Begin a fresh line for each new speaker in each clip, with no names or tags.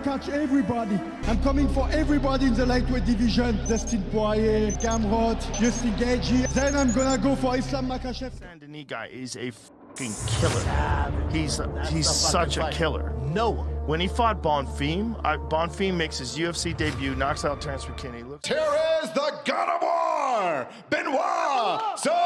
catch everybody. I'm coming for everybody in the lightweight division. Dustin Poirier, Gamrot, Justin Gaethje. Then I'm gonna go for Islam Makhachev.
Saint-Denis guy is a fucking killer. He's such a killer.
No one.
When he fought Bonfim, Bonfim makes his UFC debut, knocks out Terence McKinney.
Here is the God of War, Benoit Saint-Denis!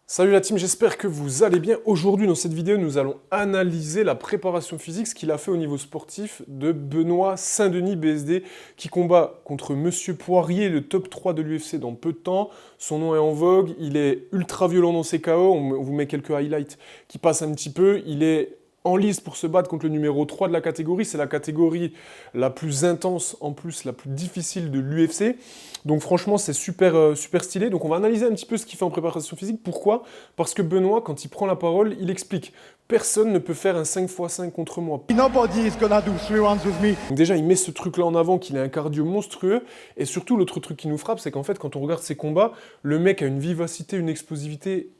Salut la team, j'espère que vous allez bien. Aujourd'hui dans cette vidéo, nous allons analyser la préparation physique, ce qu'il a fait au niveau sportif de Benoit Saint-Denis BSD, qui combat contre Monsieur Poirier, le top 3 de l'UFC dans peu de temps. Son nom est en vogue, il est ultra violent dans ses KO, on vous met quelques highlights qui passent un petit peu. Il est en lice pour se battre contre le numéro 3 de la catégorie. C'est la catégorie la plus intense, en plus la plus difficile de l'UFC. Donc franchement, c'est super stylé. Donc on va analyser un petit peu ce qu'il fait en préparation physique. Pourquoi ? Parce que Benoît, quand il prend la parole, il explique « Personne ne peut faire un 5x5 contre moi ».
Nobody is gonna do 3 rounds with me.
Donc déjà, il met ce truc-là en avant, qu'il a un cardio monstrueux. Et surtout, l'autre truc qui nous frappe, c'est qu'en fait, quand on regarde ses combats, le mec a une vivacité, une explosivité,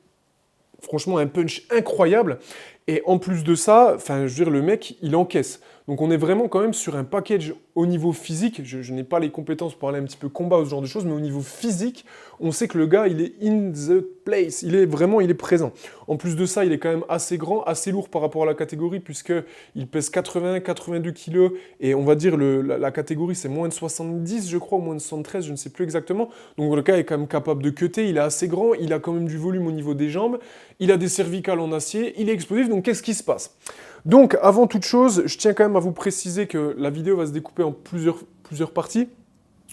franchement, un punch incroyable. Et en plus de ça, je veux dire, le mec, il encaisse. Donc on est vraiment quand même sur un package au niveau physique. Je n'ai pas les compétences pour parler un petit peu combat ou ce genre de choses, mais au niveau physique, on sait que le gars, il est in the place. Il est présent. En plus de ça, il est quand même assez grand, assez lourd par rapport à la catégorie, puisqu'il pèse 82 kilos. Et on va dire, la catégorie, c'est moins de 70, je crois, ou moins de 73, je ne sais plus exactement. Donc le gars est quand même capable de cutter. Il est assez grand, il a quand même du volume au niveau des jambes. Il a des cervicales en acier, il est explosif. Donc qu'est-ce qui se passe ? Donc, avant toute chose, je tiens quand même à vous préciser que la vidéo va se découper en plusieurs parties.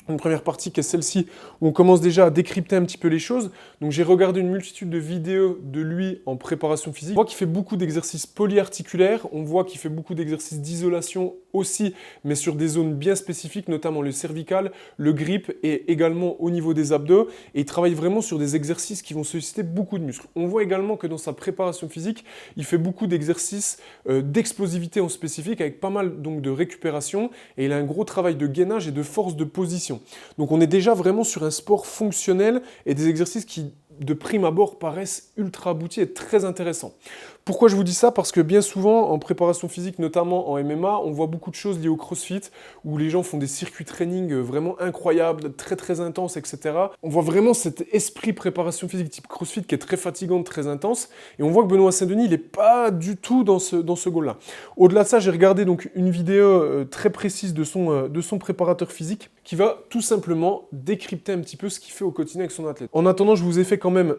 Une première partie qui est celle-ci, où on commence déjà à décrypter un petit peu les choses. Donc j'ai regardé une multitude de vidéos de lui en préparation physique. On voit qu'il fait beaucoup d'exercices polyarticulaires, on voit qu'il fait beaucoup d'exercices d'isolation aussi, mais sur des zones bien spécifiques, notamment le cervical, le grip et également au niveau des abdos. Et il travaille vraiment sur des exercices qui vont solliciter beaucoup de muscles. On voit également que dans sa préparation physique, il fait beaucoup d'exercices d'explosivité en spécifique, avec pas mal donc de récupération. Et il a un gros travail de gainage et de force de position. Donc on est déjà vraiment sur un sport fonctionnel et des exercices qui, de prime abord, paraissent ultra aboutis et très intéressants. Pourquoi je vous dis ça ? Parce que bien souvent, en préparation physique, notamment en MMA, on voit beaucoup de choses liées au CrossFit, où les gens font des circuits training vraiment incroyables, très intenses, etc. On voit vraiment cet esprit préparation physique type CrossFit qui est très fatigant, très intense, et on voit que Benoît Saint-Denis, il n'est pas du tout dans ce goal-là. Au-delà de ça, j'ai regardé donc une vidéo très précise de son préparateur physique, qui va tout simplement décrypter un petit peu ce qu'il fait au quotidien avec son athlète. En attendant, je vous ai fait quand même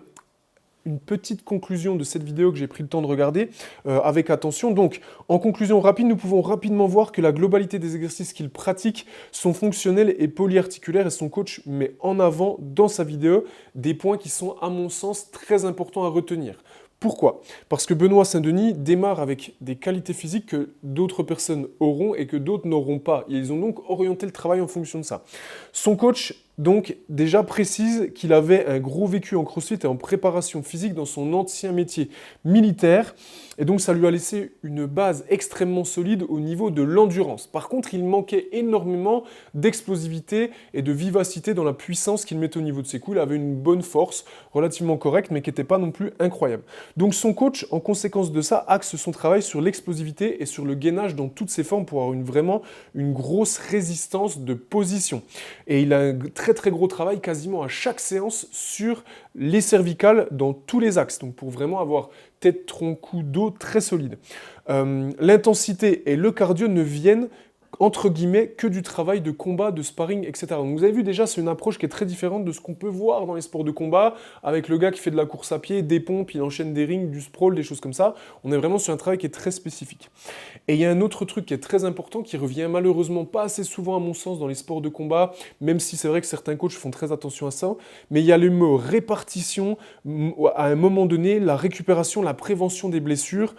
une petite conclusion de cette vidéo que j'ai pris le temps de regarder avec attention. Donc, en conclusion rapide, nous pouvons rapidement voir que la globalité des exercices qu'il pratique sont fonctionnels et polyarticulaires, et son coach met en avant dans sa vidéo des points qui sont, à mon sens, très importants à retenir. Pourquoi ? Parce que Benoît Saint-Denis démarre avec des qualités physiques que d'autres personnes auront et que d'autres n'auront pas. Ils ont donc orienté le travail en fonction de ça. Son coach, donc, déjà précise qu'il avait un gros vécu en CrossFit et en préparation physique dans son ancien métier militaire. Et donc, ça lui a laissé une base extrêmement solide au niveau de l'endurance. Par contre, il manquait énormément d'explosivité et de vivacité dans la puissance qu'il mettait au niveau de ses coups. Il avait une bonne force, relativement correcte, mais qui n'était pas non plus incroyable. Donc, son coach, en conséquence de ça, axe son travail sur l'explosivité et sur le gainage dans toutes ses formes pour avoir vraiment une grosse résistance de position. Et il a un très gros travail quasiment à chaque séance sur les cervicales dans tous les axes, donc pour vraiment avoir tête, tronc, cou, dos très solide. L'intensité et le cardio ne viennent entre guillemets que du travail de combat, de sparring, etc. Donc vous avez vu déjà, c'est une approche qui est très différente de ce qu'on peut voir dans les sports de combat, avec le gars qui fait de la course à pied, des pompes, il enchaîne des rings, du sprawl, des choses comme ça. On est vraiment sur un travail qui est très spécifique. Et il y a un autre truc qui est très important, qui revient malheureusement pas assez souvent à mon sens dans les sports de combat, même si c'est vrai que certains coachs font très attention à ça, mais il y a le mot répartition, à un moment donné, la récupération, la prévention des blessures.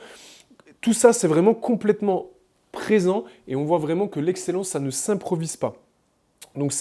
Tout ça, c'est vraiment complètement présent et on voit vraiment que l'excellence, ça ne s'improvise pas. Donc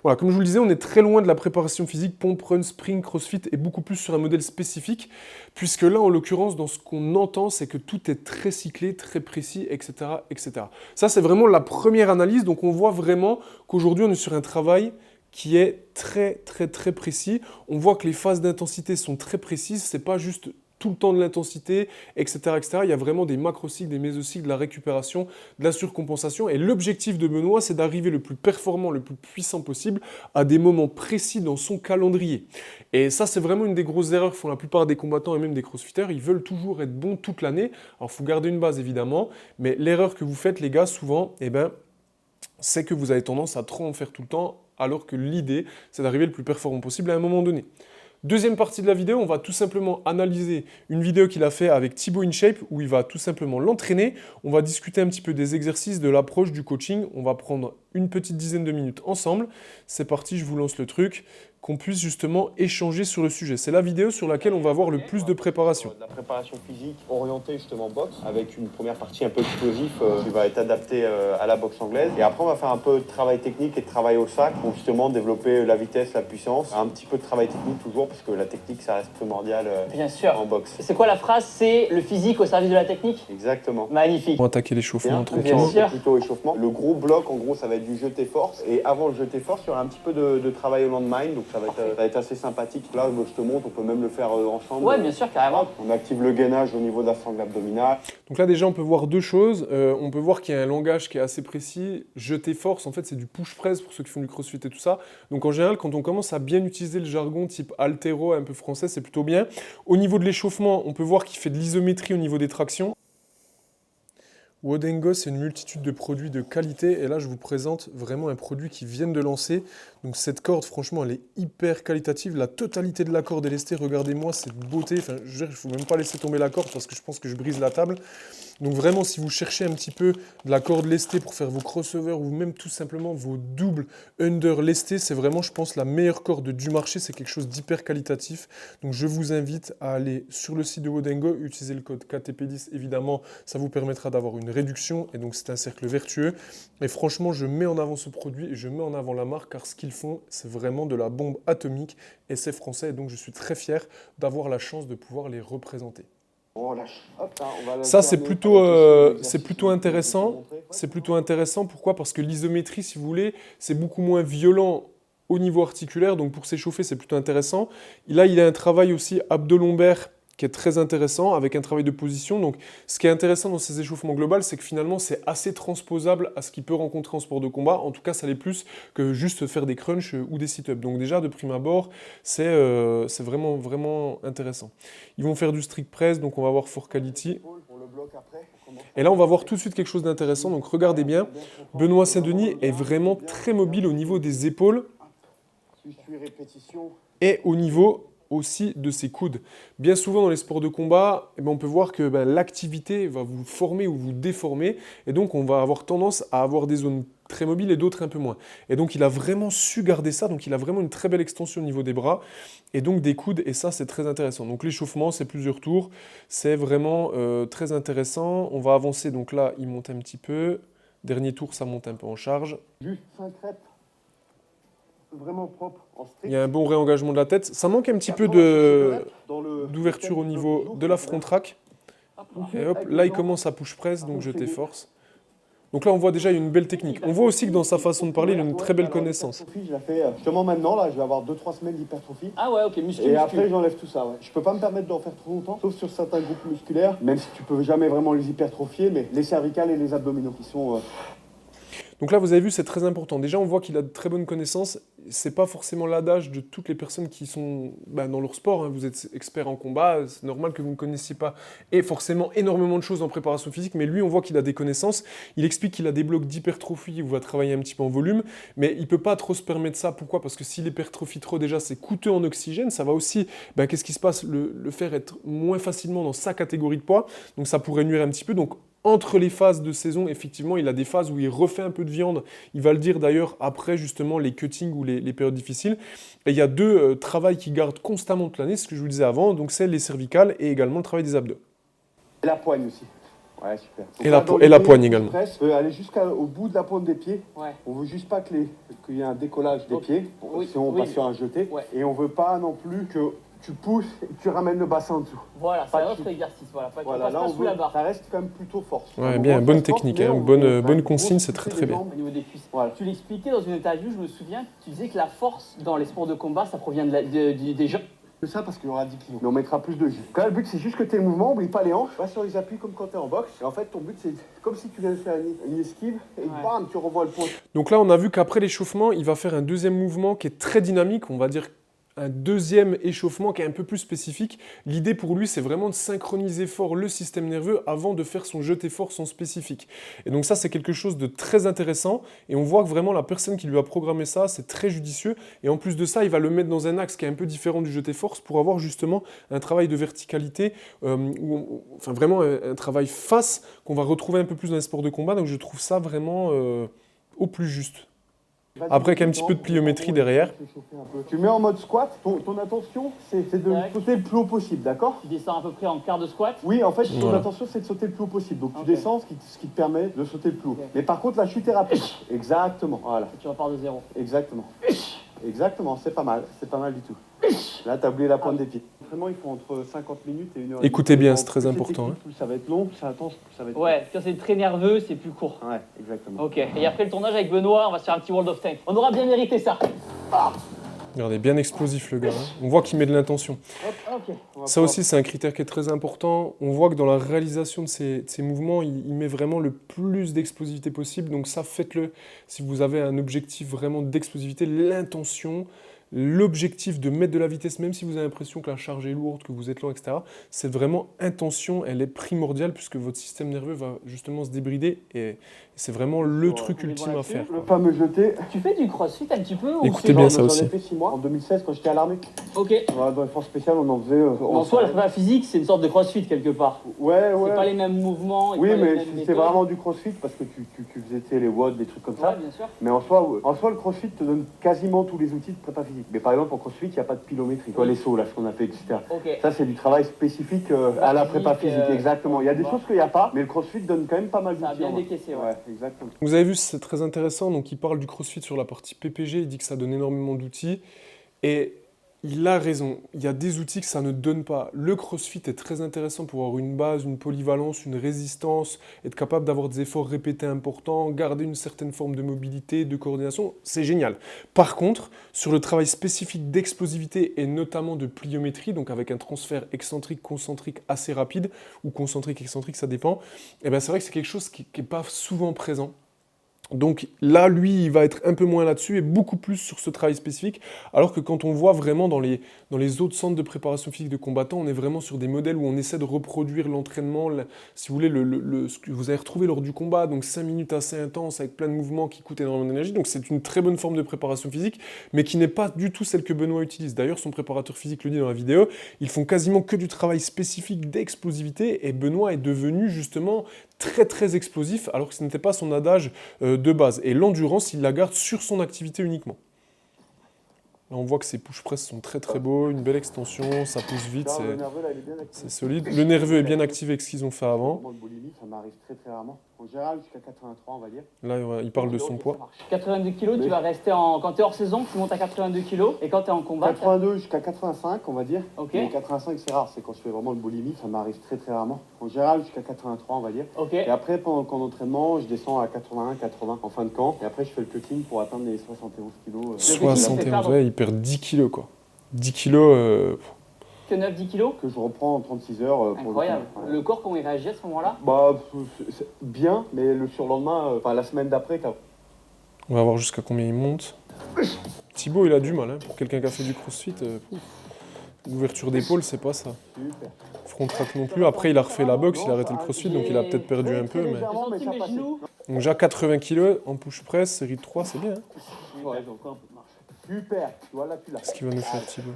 voilà, comme je vous le disais, on est très loin de la préparation physique, pompe, run, sprint, crossfit et beaucoup plus sur un modèle spécifique, puisque là, en l'occurrence, dans ce qu'on entend, c'est que tout est très cyclé, très précis, etc., etc. Ça, c'est vraiment la première analyse, donc on voit vraiment qu'aujourd'hui, on est sur un travail qui est très, très, très précis. On voit que les phases d'intensité sont très précises, c'est pas juste tout le temps de l'intensité, etc., etc. Il y a vraiment des macrocycles, des mésocycles, de la récupération, de la surcompensation. Et l'objectif de Benoît, c'est d'arriver le plus performant, le plus puissant possible à des moments précis dans son calendrier. Et ça, c'est vraiment une des grosses erreurs que font la plupart des combattants et même des crossfitters. Ils veulent toujours être bons toute l'année. Alors, il faut garder une base, évidemment. Mais l'erreur que vous faites, les gars, souvent, c'est que vous avez tendance à trop en faire tout le temps, alors que l'idée, c'est d'arriver le plus performant possible à un moment donné. Deuxième partie de la vidéo, on va tout simplement analyser une vidéo qu'il a fait avec Thibaut InShape où il va tout simplement l'entraîner. On va discuter un petit peu des exercices, de l'approche, du coaching. On va prendre une petite dizaine de minutes ensemble. C'est parti, je vous lance le truc, qu'on puisse justement échanger sur le sujet. C'est la vidéo sur laquelle on va avoir le plus de préparation.
De la préparation physique orientée justement boxe, avec une première partie un peu explosive qui va être adaptée à la boxe anglaise. Et après, on va faire un peu de travail technique et de travail au sac pour justement développer la vitesse, la puissance. Un petit peu de travail technique toujours, parce que la technique, ça reste primordial
Bien sûr.
en boxe.
C'est quoi la phrase? C'est le physique au service de la technique?
Exactement.
Magnifique.
On va attaquer l'échauffement
Bien
tranquillement.
sûr.
plutôt échauffement. Le gros bloc, en gros, ça va être du jeté force. Et avant le jeté force, il y aura un petit peu de travail au landmine, donc ça va être assez sympathique. Là, je te montre, on peut même le faire ensemble.
Ouais, bien sûr, carrément.
On active le gainage au niveau de la sangle abdominale.
Donc là déjà on peut voir deux choses. On peut voir qu'il y a un langage qui est assez précis. Jeter force, en fait c'est du push-press pour ceux qui font du crossfit et tout ça. Donc en général quand on commence à bien utiliser le jargon type altéro, un peu français, c'est plutôt bien. Au niveau de l'échauffement, on peut voir qu'il fait de l'isométrie au niveau des tractions. Wodengo, c'est une multitude de produits de qualité et là je vous présente vraiment un produit qui vient de lancer. Donc cette corde, franchement, elle est hyper qualitative. La totalité de la corde est lestée. Regardez-moi cette beauté. Enfin, je veux dire, il ne faut même pas laisser tomber la corde parce que je pense que je brise la table. Donc vraiment, si vous cherchez un petit peu de la corde lestée pour faire vos crossovers ou même tout simplement vos doubles under lestés, c'est vraiment, je pense, la meilleure corde du marché. C'est quelque chose d'hyper qualitatif. Donc je vous invite à aller sur le site de Wodengo, utiliser le code KTP10. Évidemment, ça vous permettra d'avoir une réduction et donc c'est un cercle vertueux. Et franchement, je mets en avant ce produit et je mets en avant la marque car ce qu'ils font, c'est vraiment de la bombe atomique et c'est français. Et donc je suis très fier d'avoir la chance de pouvoir les représenter.
On relâche. Hop, hein, on va
Ça, c'est
alterner
plutôt intéressant. C'est plutôt intéressant. Pourquoi? Parce que l'isométrie, si vous voulez, c'est beaucoup moins violent au niveau articulaire. Donc, pour s'échauffer, c'est plutôt intéressant. Là, il a un travail aussi abdo-lombaire qui est très intéressant, avec un travail de position. Donc, ce qui est intéressant dans ces échauffements globaux, c'est que finalement, c'est assez transposable à ce qu'il peut rencontrer en sport de combat. En tout cas, ça l'est plus que juste faire des crunchs ou des sit-ups. Donc déjà, de prime abord, c'est vraiment, vraiment intéressant. Ils vont faire du strict press, donc on va voir for quality. Et là, on va voir tout de suite quelque chose d'intéressant. Donc regardez bien, Benoît Saint-Denis est vraiment très mobile au niveau des épaules et au niveau aussi de ses coudes. Bien souvent dans les sports de combat, on peut voir que l'activité va vous former ou vous déformer et donc on va avoir tendance à avoir des zones très mobiles et d'autres un peu moins. Et donc il a vraiment su garder ça, donc il a vraiment une très belle extension au niveau des bras et donc des coudes et ça c'est très intéressant. Donc l'échauffement c'est plusieurs tours, c'est vraiment très intéressant. On va avancer, donc là il monte un petit peu, dernier tour ça monte un peu en charge.
Juste 5 reps. Vraiment propre en strict.
Il y a un bon réengagement de la tête. Ça manque un petit peu d'ouverture au niveau de la front rack. Et hop, là il commence à push press, donc jeter force. Donc là on voit déjà il y a une belle technique. On voit aussi que dans sa façon de parler, il a une très belle connaissance.
Je la fais justement maintenant, là, je vais avoir 2-3 semaines d'hypertrophie.
Ah ouais, ok, muscu.
Et après j'enlève tout ça, ouais. Je peux pas me permettre d'en faire trop longtemps, sauf sur certains groupes musculaires, même si tu peux jamais vraiment les hypertrophier, mais les cervicales et les abdominaux qui sont...
Donc là, vous avez vu, c'est très important. Déjà, on voit qu'il a de très bonnes connaissances. C'est pas forcément l'adage de toutes les personnes qui sont dans leur sport. Hein. Vous êtes expert en combat, c'est normal que vous ne connaissiez pas et forcément énormément de choses en préparation physique, mais lui, on voit qu'il a des connaissances. Il explique qu'il a des blocs d'hypertrophie où il va travailler un petit peu en volume, mais il peut pas trop se permettre ça. Pourquoi? Parce que s'il hypertrophie trop, déjà, c'est coûteux en oxygène. Ça va aussi, qu'est-ce qui se passe? Le faire être moins facilement dans sa catégorie de poids. Donc ça pourrait nuire un petit peu. Donc entre les phases de saison, effectivement, il a des phases où il refait un peu de viande. Il va le dire d'ailleurs après justement les cuttings ou les périodes difficiles. Et il y a deux travails qui gardent constamment toute l'année, ce que je vous disais avant. Donc c'est les cervicales et également le travail des abdos.
Et la poigne aussi. Ouais, super. Donc
Et
là,
la
dans
et la
l'idée,
poigne
le
également.
press peut aller jusqu'au bout de la pointe des pieds.
Ouais.
On veut juste pas qu'il y ait un décollage des
Ok.
pieds,
Oui,
si on
oui.
passe sur un jeté.
Ouais.
Et on veut pas non plus que tu pousses et que tu ramènes le bassin en dessous.
Voilà, c'est
Pas
un
de
autre
chute.
exercice. Voilà, pas,
Voilà,
on passe
là
pas
on
sous
veut,
la barre.
ça reste quand même plutôt force.
Ouais,
On
bien,
voit
bonne
que ça se porte,
technique,
mais
hein,
on
bonne-
veut
bonne
une
consigne,
grosse
c'est très,
poussée
très
des
bien.
jambes.
Au niveau des cuisses.
Voilà.
Tu l'expliquais dans une interview, je me souviens, tu disais que la force dans les sports de combat, ça provient des jambes.
Que ça parce qu'il y aura 10 kilos. Mais on mettra plus de jus. Quand le but c'est juste que tu aies le mouvement, oublie pas les hanches, va sur les appuis comme quand tu es en boxe. Et en fait ton but c'est comme si tu viens de faire une esquive et bam, tu revois le point.
Donc là, on a vu qu'après l'échauffement, il va faire un deuxième mouvement qui est très dynamique, on va dire un deuxième échauffement qui est un peu plus spécifique. L'idée pour lui, c'est vraiment de synchroniser fort le système nerveux avant de faire son jeté fort, son spécifique. Et donc ça, c'est quelque chose de très intéressant. Et on voit que vraiment la personne qui lui a programmé ça, c'est très judicieux. Et en plus de ça, il va le mettre dans un axe qui est un peu différent du jeté force pour avoir justement un travail de verticalité, enfin vraiment un travail face qu'on va retrouver un peu plus dans les sports de combat. Donc je trouve ça vraiment au plus juste. Après, avec un petit peu de pliométrie derrière.
Tu mets en mode squat, ton attention c'est de
Ouais.
sauter le plus haut possible, d'accord?
Tu descends à peu près en quart de squat.
Oui, en fait, ton
Voilà.
attention c'est de sauter le plus haut possible. Donc
Ok.
tu descends, ce qui te permet de sauter le plus haut.
Ok.
Mais par contre, la chute est rapide. Exactement, voilà.
Tu repars de zéro.
Exactement. Exactement, c'est pas mal du tout. Là, t'as oublié la pointe des pieds. L'entraînement, ils font entre 50 minutes et 1 heure.
Écoutez bien, c'est très important,
Plus ça va être long, plus ça intense, plus ça va être
Ouais, quand c'est très nerveux, c'est plus court.
long. Ouais, exactement.
Ok. Et après le tournage avec Benoît, on va se faire un petit World of Tank. On aura bien mérité ça.
Regardez, bien explosif le gars. Hein. On voit qu'il met de l'intention.
Ok.
On va
Ça
pouvoir-
aussi, c'est un critère qui est très important. On voit que dans la réalisation de ces mouvements, il met vraiment le plus d'explosivité possible. Donc ça, faites-le si vous avez un objectif vraiment d'explosivité, l'intention, l'objectif de mettre de la vitesse, même si vous avez l'impression que la charge est lourde, que vous êtes lent, etc. C'est vraiment intention, elle est primordiale puisque votre système nerveux va justement se débrider et c'est vraiment le truc
on est bon
ultime à
là-dessus.
faire.
Le fameux jeté.
Tu fais du crossfit un petit peu ou
Écoutez
c'est
bien
genre-
ça
J'en ai
aussi.
fait 6 mois. En 2016, quand j'étais à l'armée.
Ok.
Voilà, dans les forces spéciales, on en faisait.
En soi, la prépa physique, c'est une sorte de crossfit quelque part.
Ouais,
C'est
ouais.
pas les mêmes mouvements. et
Oui,
pas les
mais
mêmes
c'est
méthodes.
vraiment du crossfit parce que tu faisais tu sais, les watts, des trucs comme ça.
Ouais, bien sûr.
Mais en soi, le crossfit te donne quasiment tous les outils de prépa physique. Mais par exemple, en crossfit, il n'y a pas de pilométrie. Tu vois, les sauts, là, ce qu'on a fait, etc.
Ok.
Ça, c'est du travail spécifique à la prépa
physique,
physique, exactement. Il y a des
ouais.
choses qu'il n'y a pas, mais le crossfit donne quand même pas mal d'outils.
Ça a bien
en vrai.
décaissé, ouais.
Ouais, exactement.
Vous avez vu, c'est très intéressant. Donc, il parle du CrossFit sur la partie PPG. Il dit que ça donne énormément d'outils. Et il a raison. Il y a des outils que ça ne donne pas. Le CrossFit est très intéressant pour avoir une base, une polyvalence, une résistance, être capable d'avoir des efforts répétés importants, garder une certaine forme de mobilité, de coordination. C'est génial. Par contre, sur le travail spécifique d'explosivité et notamment de pliométrie, donc avec un transfert excentrique, concentrique assez rapide, ou concentrique, excentrique, ça dépend, eh ben c'est vrai que c'est quelque chose qui n'est pas souvent présent. Donc là, lui, il va être un peu moins là-dessus et beaucoup plus sur ce travail spécifique, alors que quand on voit vraiment dans les autres centres de préparation physique de combattants, on est vraiment sur des modèles où on essaie de reproduire l'entraînement, si vous voulez, ce que vous avez retrouvé lors du combat, donc 5 minutes assez intenses avec plein de mouvements qui coûtent énormément d'énergie, donc c'est une très bonne forme de préparation physique, mais qui n'est pas du tout celle que Benoît utilise. D'ailleurs, son préparateur physique le dit dans la vidéo, ils font quasiment que du travail spécifique d'explosivité, et Benoît est devenu justement très très explosif, alors que ce n'était pas son adage de base. Et l'endurance, il la garde sur son activité uniquement. Là, on voit que ses push press sont très très beaux, une belle extension, ça pousse vite,
Là, le nerveux, là, il est bien actif.
c'est solide. Le nerveux est bien activé avec ce qu'ils ont fait avant.
Vraiment, le boulimie, ça m'arrive très très rarement. En général, jusqu'à 83, on va dire.
Là, il parle de son
Ok,
poids.
ça marche. 82 kilos,
Mais-
tu vas rester en. Quand tu es hors saison, tu montes à 82 kilos. Et quand tu es en combat,
82 jusqu'à 85, on va dire.
Ok.
Mais 85, c'est rare. C'est quand je fais vraiment le boulimie, ça m'arrive très très rarement. En général, jusqu'à 83, on va dire.
Ok.
Et après, pendant le camp d'entraînement, je descends à 81, 80 en fin de camp. Et après, je fais le cutting pour atteindre les 71 kilos.
71, ouais, il perd 10 kilos quoi. 10 kilos,
Que 9-10 kilos.
Que je reprends en 36 heures pour
Incroyable.
le coup. Ouais.
Le corps, comment il réagit à ce moment-là?
Bah, c'est bien, mais le surlendemain, enfin la semaine d'après,
on va voir jusqu'à combien il monte. Thibaut, il a du mal, hein. Pour quelqu'un qui a fait du crossfit, l'ouverture d'épaule, c'est pas ça.
super.
Front track non plus. Après, il a refait la boxe, il a arrêté le crossfit, donc il a peut-être perdu un peu. Mais...
J'ai
mais
senti
ça
mes
passait.
genoux.
Donc déjà 80 kg en push press, série 3, c'est bien. Hein.
Ouais, j'ai encore un peu de marche. Super, tu vois, là tu l'as.
Qu'est-ce qu'il va nous faire Thibaut?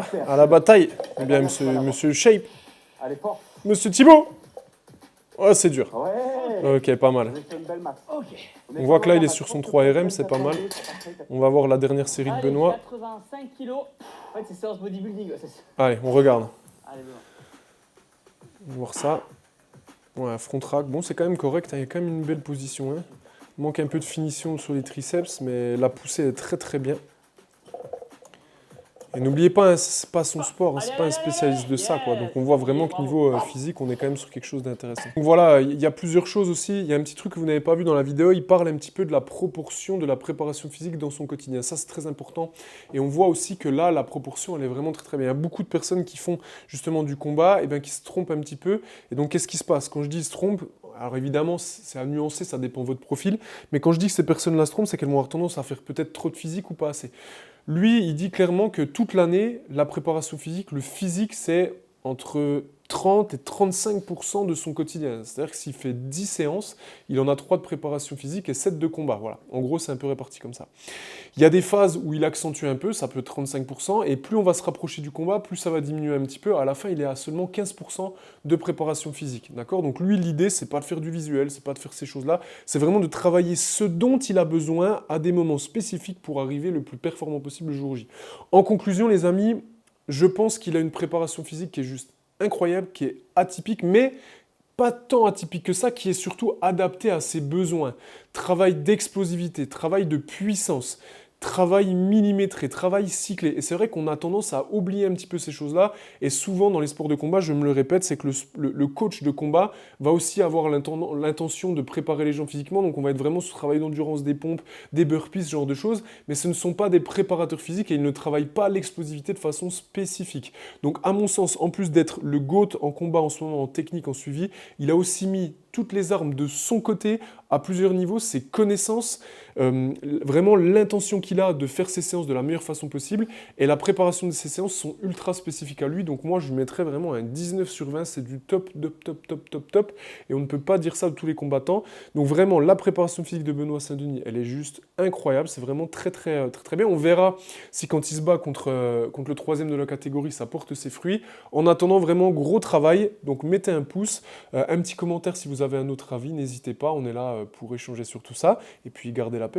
Super.
À la bataille. Eh bien, monsieur Shape.
Allez, fort.
Monsieur Thibaut. Oh, c'est dur.
Ouais.
Ok, pas mal.
On a fait une belle max.
Ok.
On voit que là, il est sur son 3RM, c'est pas mal. On va voir la dernière série de
Allez,
Benoît.
85 kilos. En fait, c'est séance bodybuilding. Ouais, c'est ça.
Allez, on regarde.
Allez, Benoît.
On va voir ça. Ouais, front rack. Bon, c'est quand même correct, hein. Il y a quand même une belle position, hein. Il manque un peu de finition sur les triceps, mais la poussée est très très bien. Et n'oubliez pas, hein, c'est pas son sport, hein, c'est pas un spécialiste de ça, quoi. Donc on voit vraiment que niveau physique, on est quand même sur quelque chose d'intéressant. Donc voilà, il y a plusieurs choses aussi. Il y a un petit truc que vous n'avez pas vu dans la vidéo. Il parle un petit peu de la proportion de la préparation physique dans son quotidien. Ça, c'est très important. Et on voit aussi que là, la proportion, elle est vraiment très très bien. Il y a beaucoup de personnes qui font justement du combat, et bien qui se trompent un petit peu. Et donc qu'est-ce qui se passe? Quand je dis se trompent, alors évidemment, c'est à nuancer, ça dépend de votre profil. Mais quand je dis que ces personnes-là se trompent, c'est qu'elles vont avoir tendance à faire peut-être trop de physique ou pas assez. Lui, il dit clairement que toute l'année, la préparation physique, le physique, c'est entre 30 et 35% de son quotidien. C'est-à-dire que s'il fait 10 séances, il en a 3 de préparation physique et 7 de combat. Voilà. En gros, c'est un peu réparti comme ça. Il y a des phases où il accentue un peu, ça peut être 35%, et plus on va se rapprocher du combat, plus ça va diminuer un petit peu. À la fin, il est à seulement 15% de préparation physique. D'accord? Donc lui, l'idée, c'est pas de faire du visuel, c'est pas de faire ces choses-là, c'est vraiment de travailler ce dont il a besoin à des moments spécifiques pour arriver le plus performant possible le jour J. En conclusion, les amis, je pense qu'il a une préparation physique qui est juste incroyable, qui est atypique, mais pas tant atypique que ça, qui est surtout adapté à ses besoins. Travail d'explosivité, travail de puissance, travail millimétré, travail cyclé. Et c'est vrai qu'on a tendance à oublier un petit peu ces choses-là. Et souvent, dans les sports de combat, je me le répète, c'est que le coach de combat va aussi avoir l'intention de préparer les gens physiquement. Donc, on va être vraiment sur le travail d'endurance, des pompes, des burpees, ce genre de choses. Mais ce ne sont pas des préparateurs physiques et ils ne travaillent pas l'explosivité de façon spécifique. Donc, à mon sens, en plus d'être le GOAT en combat en ce moment, en technique, en suivi, il a aussi mis toutes les armes de son côté à plusieurs niveaux, ses connaissances, vraiment l'intention qu'il a de faire ses séances de la meilleure façon possible, et la préparation de ses séances sont ultra spécifiques à lui, donc moi je lui mettrais vraiment un 19 sur 20, c'est du top, top, et on ne peut pas dire ça de tous les combattants. Donc vraiment, la préparation physique de Benoît Saint-Denis, elle est juste incroyable, c'est vraiment très bien. On verra si quand il se bat contre le troisième de la catégorie, ça porte ses fruits. En attendant, vraiment gros travail, donc mettez un pouce, un petit commentaire si vous avez un autre avis, n'hésitez pas, on est là pour échanger sur tout ça, et puis gardez la paix.